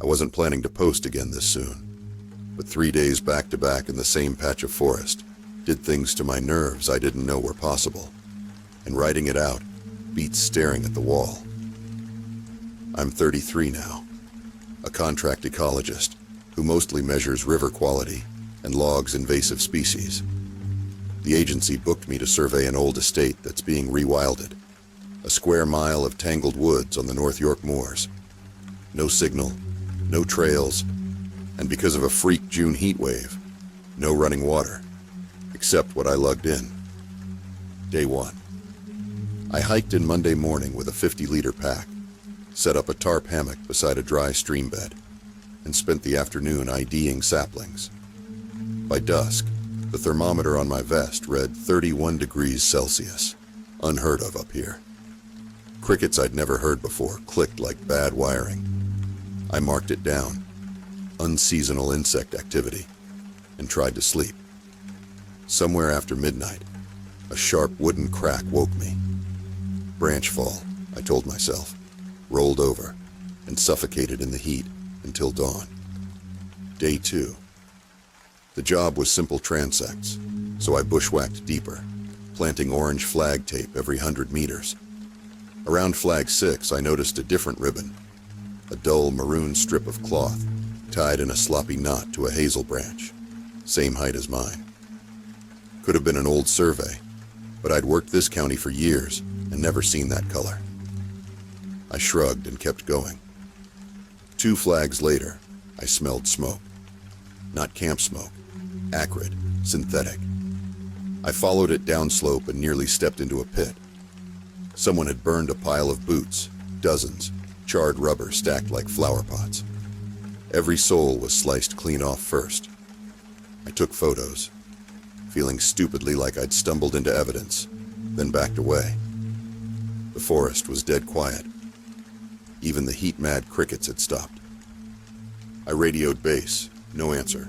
I wasn't planning to post again this soon, but 3 days back-to-back in the same patch of forest did things to my nerves I didn't know were possible, and writing it out beats staring at the wall. I'm 33 now, a contract ecologist who mostly measures river quality and logs invasive species. The agency booked me to survey an old estate that's being rewilded, a square mile of tangled woods on the North York moors. No signal, no trails, and because of a freak June heat wave, no running water, except what I lugged in. Day 1. I hiked in Monday morning with a 50-liter pack, set up a tarp hammock beside a dry stream bed, and spent the afternoon IDing saplings. By dusk, the thermometer on my vest read 31 degrees Celsius, unheard of up here. Crickets I'd never heard before clicked like bad wiring. I marked it down, unseasonal insect activity, and tried to sleep. Somewhere after midnight, a sharp wooden crack woke me. Branch fall, I told myself, rolled over, and suffocated in the heat until dawn. Day 2. The job was simple transects, so I bushwhacked deeper, planting orange flag tape every 100 meters. Around flag 6, I noticed a different ribbon, a dull maroon strip of cloth tied in a sloppy knot to a hazel branch, same height as mine. Could have been an old survey, but I'd worked this county for years and never seen that color. I shrugged and kept going. 2 flags later, I smelled smoke. Not camp smoke, acrid, synthetic. I followed it downslope and nearly stepped into a pit. Someone had burned a pile of boots, dozens, charred rubber stacked like flower pots. Every sole was sliced clean off first. I took photos, feeling stupidly like I'd stumbled into evidence, then backed away. The forest was dead quiet. Even the heat-mad crickets had stopped. I radioed base, no answer.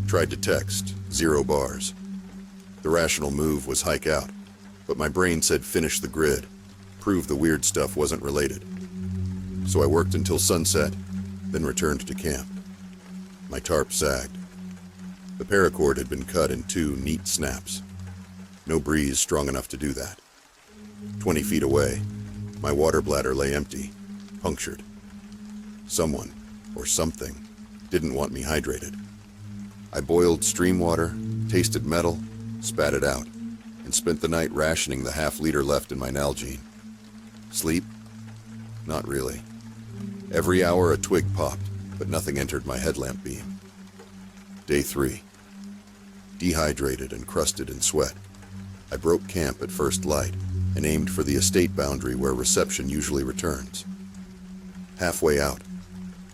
Tried to text, 0 bars. The rational move was hike out, but my brain said finish the grid, prove the weird stuff wasn't related. So I worked until sunset, then returned to camp. My tarp sagged. The paracord had been cut in 2 neat snaps. No breeze strong enough to do that. 20 feet away, my water bladder lay empty, punctured. Someone, or something, didn't want me hydrated. I boiled stream water, tasted metal, spat it out, and spent the night rationing the half-liter left in my Nalgene. Sleep? Not really. Every hour a twig popped, but nothing entered my headlamp beam. Day 3. Dehydrated and crusted in sweat, I broke camp at first light and aimed for the estate boundary where reception usually returns. Halfway out,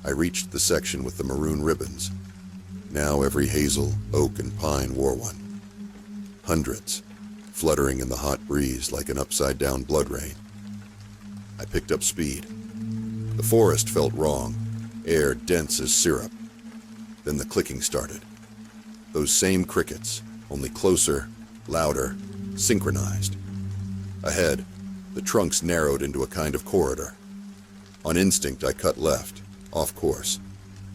I reached the section with the maroon ribbons. Now every hazel, oak, and pine wore one. Hundreds, fluttering in the hot breeze like an upside-down blood rain. I picked up speed. The forest felt wrong, air dense as syrup. Then the clicking started. Those same crickets, only closer, louder, synchronized. Ahead, the trunks narrowed into a kind of corridor. On instinct, I cut left, off course,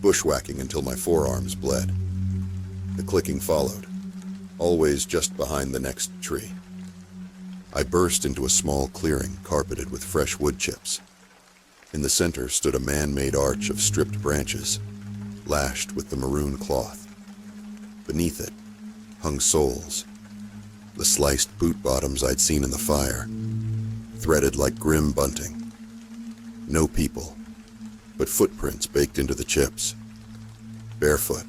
bushwhacking until my forearms bled. The clicking followed, always just behind the next tree. I burst into a small clearing carpeted with fresh wood chips. In the center stood a man-made arch of stripped branches, lashed with the maroon cloth. Beneath it hung soles, the sliced boot bottoms I'd seen in the fire, threaded like grim bunting. No people, but footprints baked into the chips. Barefoot,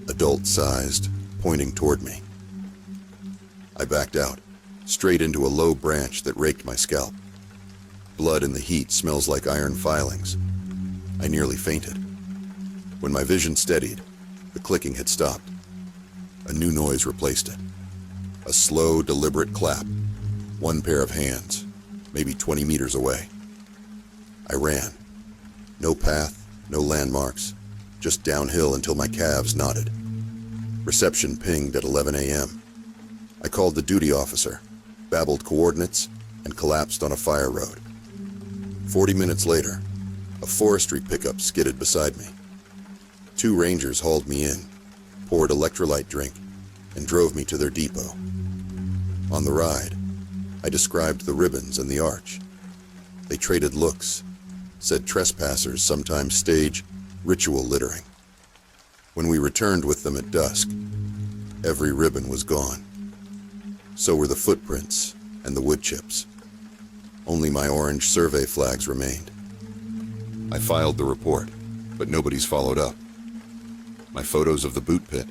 adult-sized, pointing toward me. I backed out, straight into a low branch that raked my scalp. Blood in the heat smells like iron filings. I nearly fainted. When my vision steadied, the clicking had stopped. A new noise replaced it. A slow, deliberate clap. One pair of hands, maybe 20 meters away. I ran. No path, no landmarks, just downhill until my calves knotted. Reception pinged at 11 a.m. I called the duty officer, babbled coordinates, and collapsed on a fire road. 40 minutes later, a A forestry pickup skidded beside me. 2 rangers hauled me in, poured electrolyte drink, and drove me to their depot. On the ride, I described the ribbons and the arch. They traded looks, said trespassers sometimes stage ritual littering. When we returned with them at dusk, every ribbon was gone. So were the footprints and the wood chips. Only my orange survey flags remained. I filed the report, but nobody's followed up. My photos of the boot pit,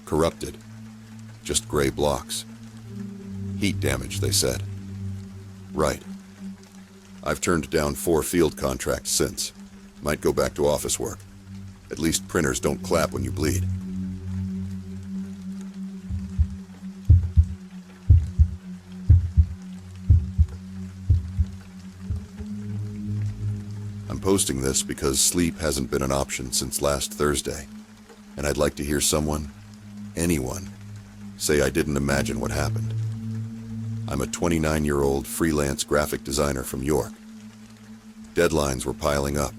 corrupted, just gray blocks. Heat damage, they said. Right. I've turned down 4 field contracts since. Might go back to office work. At least printers don't clap when you bleed. I'm posting this because sleep hasn't been an option since last Thursday, and I'd like to hear someone, anyone, say I didn't imagine what happened. I'm a 29-year-old freelance graphic designer from York. Deadlines were piling up,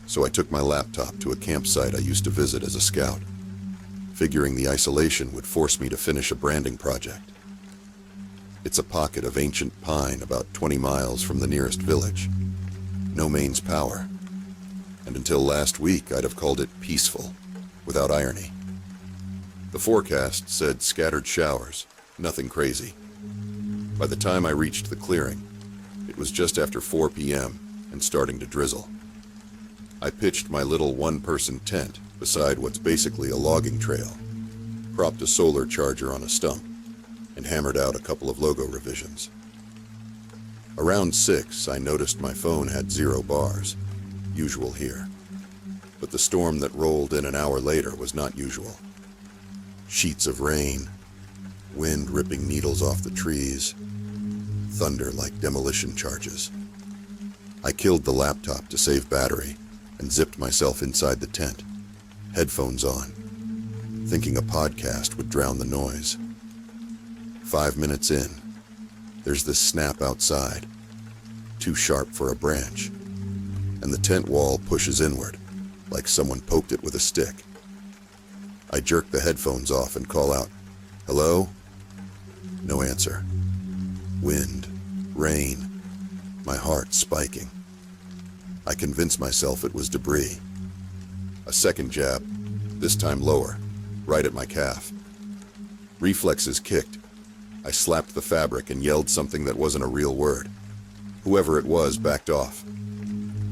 so I took my laptop to a campsite I used to visit as a scout, figuring the isolation would force me to finish a branding project. It's a pocket of ancient pine about 20 miles from the nearest village. No mains power, and until last week I'd have called it peaceful, without irony. The forecast said scattered showers, nothing crazy. By the time I reached the clearing, it was just after 4 p.m. and starting to drizzle. I pitched my little one-person tent beside what's basically a logging trail, propped a solar charger on a stump, and hammered out a couple of logo revisions. Around 6, I noticed my phone had 0 bars, usual here. But the storm that rolled in an hour later was not usual. Sheets of rain, wind ripping needles off the trees, thunder like demolition charges. I killed the laptop to save battery and zipped myself inside the tent, headphones on, thinking a podcast would drown the noise. 5 minutes in, there's this snap outside, too sharp for a branch, and the tent wall pushes inward, like someone poked it with a stick. I jerk the headphones off and call out, "Hello?" No answer. Wind, rain, my heart spiking. I convince myself it was debris. A second jab, this time lower, right at my calf. Reflexes kicked. I slapped the fabric and yelled something that wasn't a real word. Whoever it was backed off.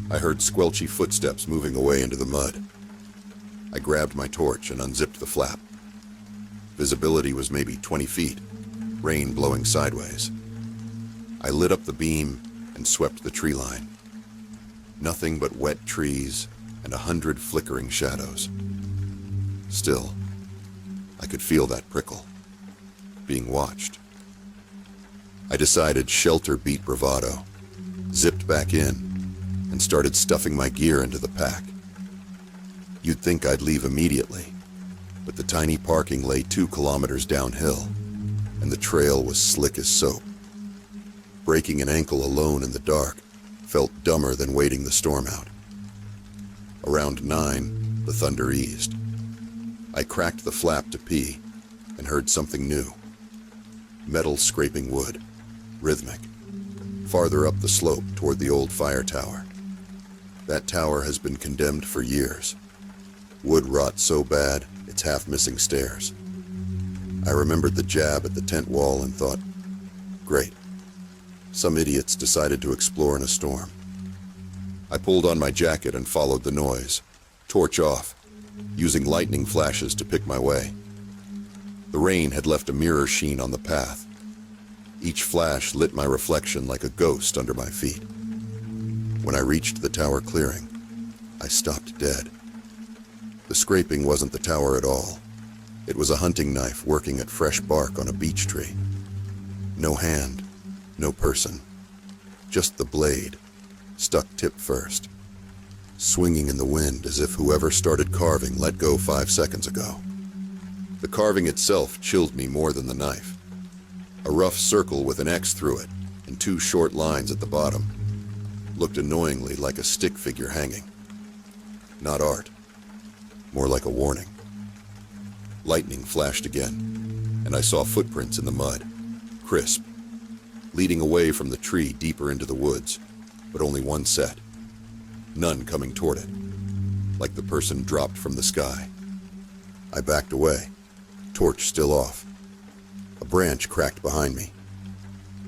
I heard squelchy footsteps moving away into the mud. I grabbed my torch and unzipped the flap. Visibility was maybe 20 feet, rain blowing sideways. I lit up the beam and swept the tree line. Nothing but wet trees and 100 flickering shadows. Still, I could feel that prickle. Being watched. I decided shelter beat bravado, zipped back in, and started stuffing my gear into the pack. You'd think I'd leave immediately, but the tiny parking lay 2 kilometers downhill, and the trail was slick as soap. Breaking an ankle alone in the dark felt dumber than waiting the storm out. Around 9, the thunder eased. I cracked the flap to pee and heard something new. Metal scraping wood, rhythmic, farther up the slope toward the old fire tower. That tower has been condemned for years. Wood rot so bad, it's half missing stairs. I remembered the jab at the tent wall and thought, great. Some idiots decided to explore in a storm. I pulled on my jacket and followed the noise, torch off, using lightning flashes to pick my way. The rain had left a mirror sheen on the path. Each flash lit my reflection like a ghost under my feet. When I reached the tower clearing, I stopped dead. The scraping wasn't the tower at all. It was a hunting knife working at fresh bark on a beech tree. No hand, no person. Just the blade, stuck tip first, swinging in the wind as if whoever started carving let go 5 seconds ago. The carving itself chilled me more than the knife. A rough circle with an X through it and 2 short lines at the bottom. looked annoyingly like a stick figure hanging. Not art, more like a warning. Lightning flashed again, and I saw footprints in the mud, crisp, leading away from the tree deeper into the woods, but only one set. None coming toward it, like the person dropped from the sky. I backed away, torch still off. A branch cracked behind me.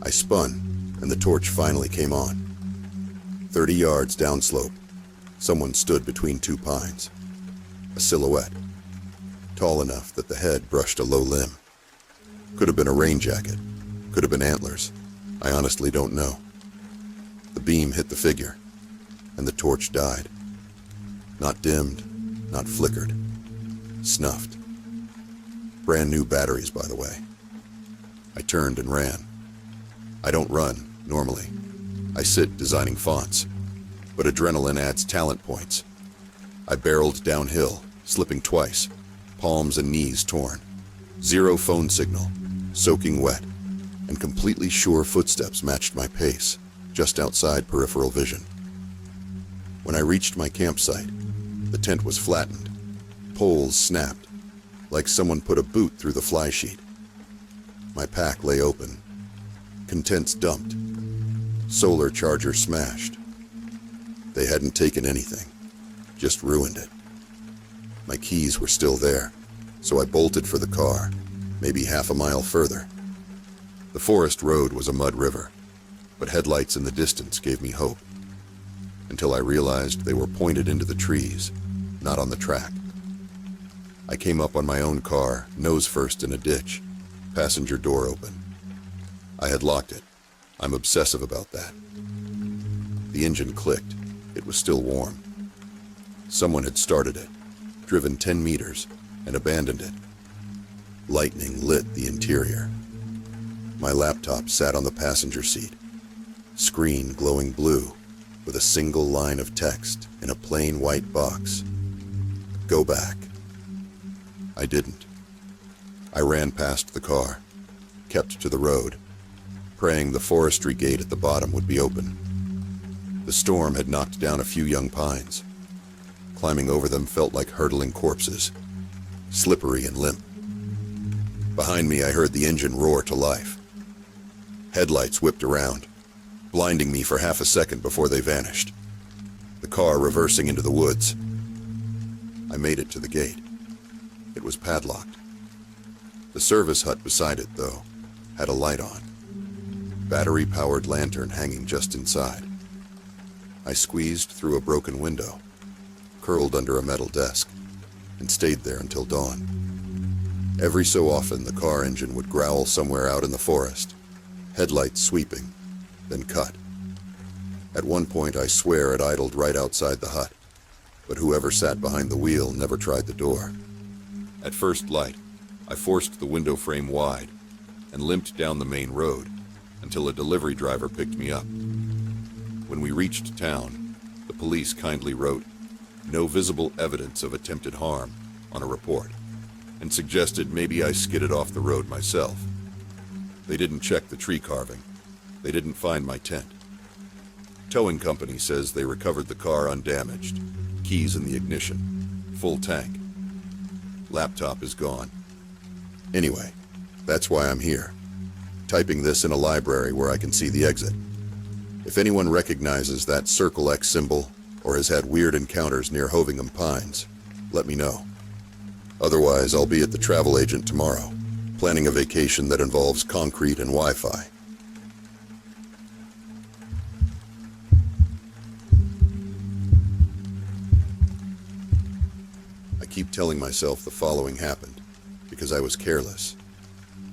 I spun, and the torch finally came on. 30 yards downslope, someone stood between two pines. A silhouette, tall enough that the head brushed a low limb. Could have been a rain jacket, could have been antlers. I honestly don't know. The beam hit the figure, and the torch died. Not dimmed, not flickered. Snuffed. Brand new batteries, by the way. I turned and ran. I don't run, normally. I sit designing fonts, but adrenaline adds talent points. I barreled downhill, slipping twice, palms and knees torn. Zero phone signal, soaking wet, and completely sure footsteps matched my pace, just outside peripheral vision. When I reached my campsite, the tent was flattened. Poles snapped, like someone put a boot through the fly sheet. My pack lay open, contents dumped, solar charger smashed. They hadn't taken anything, just ruined it. My keys were still there, so I bolted for the car, maybe half a mile further. The forest road was a mud river, but headlights in the distance gave me hope, until I realized they were pointed into the trees, not on the track. I came up on my own car, nose first in a ditch, passenger door open. I had locked it. I'm obsessive about that. The engine clicked. It was still warm. Someone had started it, driven 10 meters, and abandoned it. Lightning lit the interior. My laptop sat on the passenger seat, screen glowing blue, with a single line of text in a plain white box. Go back. I didn't. I ran past the car, kept to the road, praying the forestry gate at the bottom would be open. The storm had knocked down a few young pines. Climbing over them felt like hurtling corpses, slippery and limp. Behind me, I heard the engine roar to life. Headlights whipped around, blinding me for half a second before they vanished. The car reversing into the woods. I made it to the gate. It was padlocked. The service hut beside it, though, had a light on. Battery-powered lantern hanging just inside. I squeezed through a broken window, curled under a metal desk, and stayed there until dawn. Every so often, the car engine would growl somewhere out in the forest, headlights sweeping, then cut. At one point, I swear it idled right outside the hut, but whoever sat behind the wheel never tried the door. At first light, I forced the window frame wide and limped down the main road until a delivery driver picked me up. When we reached town, the police kindly wrote, "No visible evidence of attempted harm," on a report, and suggested maybe I skidded off the road myself. They didn't check the tree carving. They didn't find my tent. Towing company says they recovered the car undamaged, keys in the ignition, full tank. Laptop is gone. Anyway, that's why I'm here, typing this in a library where I can see the exit. If anyone recognizes that Circle X symbol or has had weird encounters near Hovingham Pines, let me know. Otherwise, I'll be at the travel agent tomorrow, planning a vacation that involves concrete and Wi-Fi. I keep telling myself the following happened because I was careless,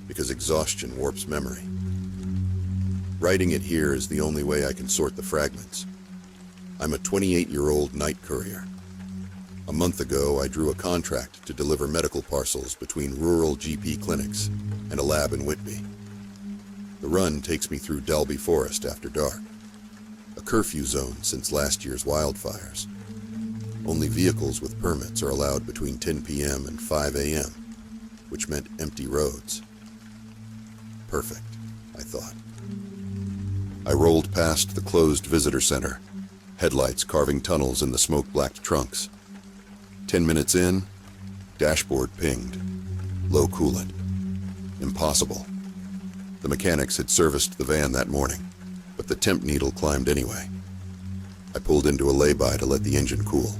because exhaustion warps memory. Writing it here is the only way I can sort the fragments. I'm a 28-year-old night courier. A month ago, I drew a contract to deliver medical parcels between rural GP clinics and a lab in Whitby. The run takes me through Dalby Forest after dark, a curfew zone since last year's wildfires. Only vehicles with permits are allowed between 10 p.m. and 5 a.m., which meant empty roads. Perfect, I thought. I rolled past the closed visitor center headlights carving tunnels in the smoke-blacked trunks. 10 minutes in, dashboard pinged. Low coolant. Impossible. The mechanics had serviced the van that morning, but the temp needle climbed anyway. I pulled into a lay-by to let the engine cool.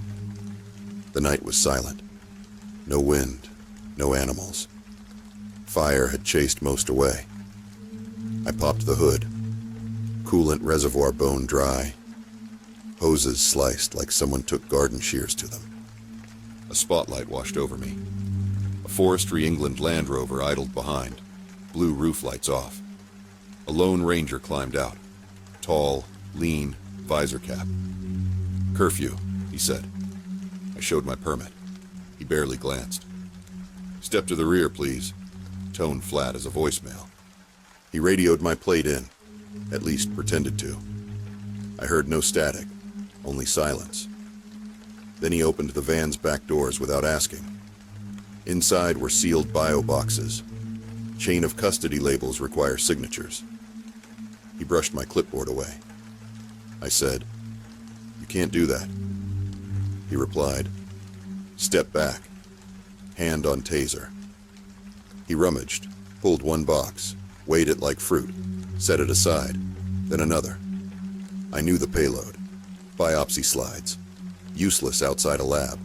The night was silent. No wind, no animals. Fire had chased most away. I popped the hood. Coolant reservoir bone dry. Hoses sliced like someone took garden shears to them. A spotlight washed over me. A Forestry England Land Rover idled behind, blue roof lights off. A Lone Ranger climbed out. Tall, lean, visor cap. "Curfew," he said. I showed my permit. He barely glanced. "Step to the rear, please." Tone flat as a voicemail. He radioed my plate in, at least pretended to. I heard no static, only silence. Then he opened the van's back doors without asking. Inside were sealed bio boxes. Chain of custody labels require signatures. He brushed my clipboard away. I said, "You can't do that." He replied, "Step back." Hand on taser. He rummaged, pulled one box, weighed it like fruit, set it aside, then another. I knew the payload. Biopsy slides. Useless outside a lab.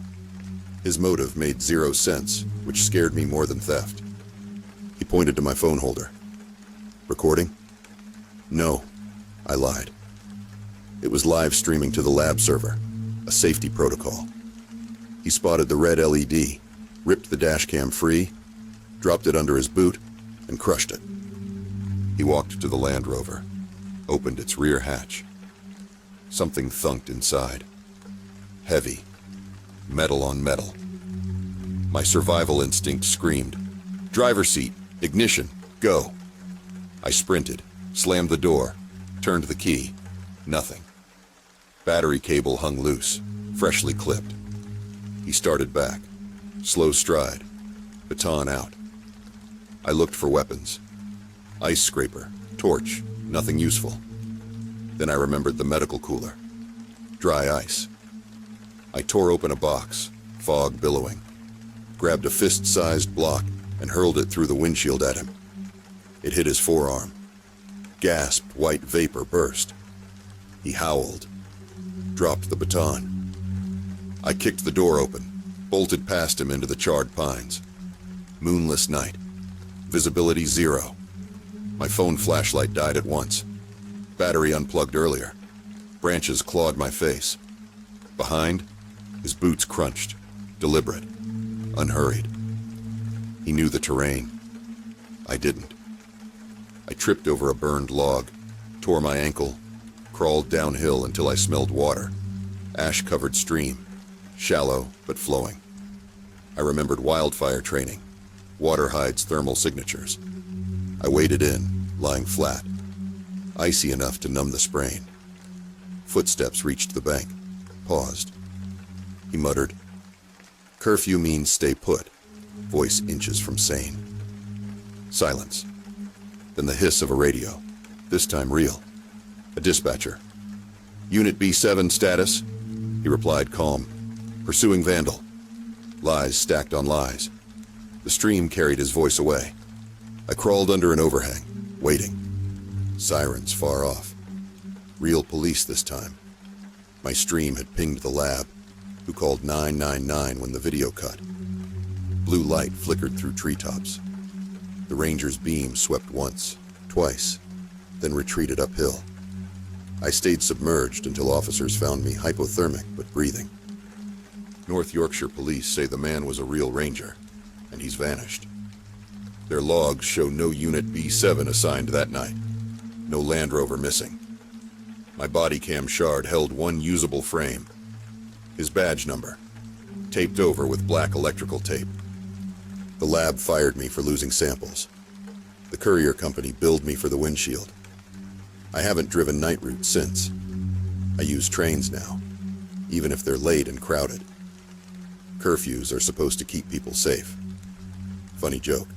His motive made 0 sense, which scared me more than theft. He pointed to my phone holder. "Recording?" "No," I lied. It was live streaming to the lab server, a safety protocol. He spotted the red LED, ripped the dash cam free, dropped it under his boot, and crushed it. He walked to the Land Rover, opened its rear hatch. Something thunked inside. Heavy. Metal on metal. My survival instinct screamed, "Driver's seat, ignition, go." I sprinted, slammed the door, turned the key. Nothing. Battery cable hung loose, freshly clipped. He started back, slow stride, baton out. I looked for weapons. Ice scraper, torch, nothing useful. Then I remembered the medical cooler. Dry ice. I tore open a box, fog billowing, grabbed a fist-sized block and hurled it through the windshield at him. It hit his forearm. Gasped, white vapor burst. He howled, dropped the baton. I kicked the door open, bolted past him into the charred pines. Moonless night. Visibility 0. My phone flashlight died at once. Battery unplugged earlier. Branches clawed my face. Behind, his boots crunched, deliberate, unhurried. He knew the terrain. I didn't. I tripped over a burned log, tore my ankle, crawled downhill until I smelled water. Ash-covered stream, shallow but flowing. I remembered wildfire training. Water hides thermal signatures. I waded in, lying flat, icy enough to numb the sprain. Footsteps reached the bank, paused. He muttered, "Curfew means stay put," voice inches from sane. Silence. Then the hiss of a radio, this time real. A dispatcher. "Unit B7 status," he replied calm. "Pursuing vandal." Lies stacked on lies. The stream carried his voice away. I crawled under an overhang, waiting. Sirens far off. Real police this time. My stream had pinged the lab, who called 999 when the video cut. Blue light flickered through treetops. The ranger's beam swept once, twice, then retreated uphill. I stayed submerged until officers found me hypothermic but breathing. North Yorkshire police say the man was a real ranger, and he's vanished. Their logs show no Unit B7 assigned that night. No Land Rover missing. My body cam shard held one usable frame. His badge number, taped over with black electrical tape. The lab fired me for losing samples. The courier company billed me for the windshield. I haven't driven night routes since. I use trains now, even if they're late and crowded. Curfews are supposed to keep people safe. Funny joke.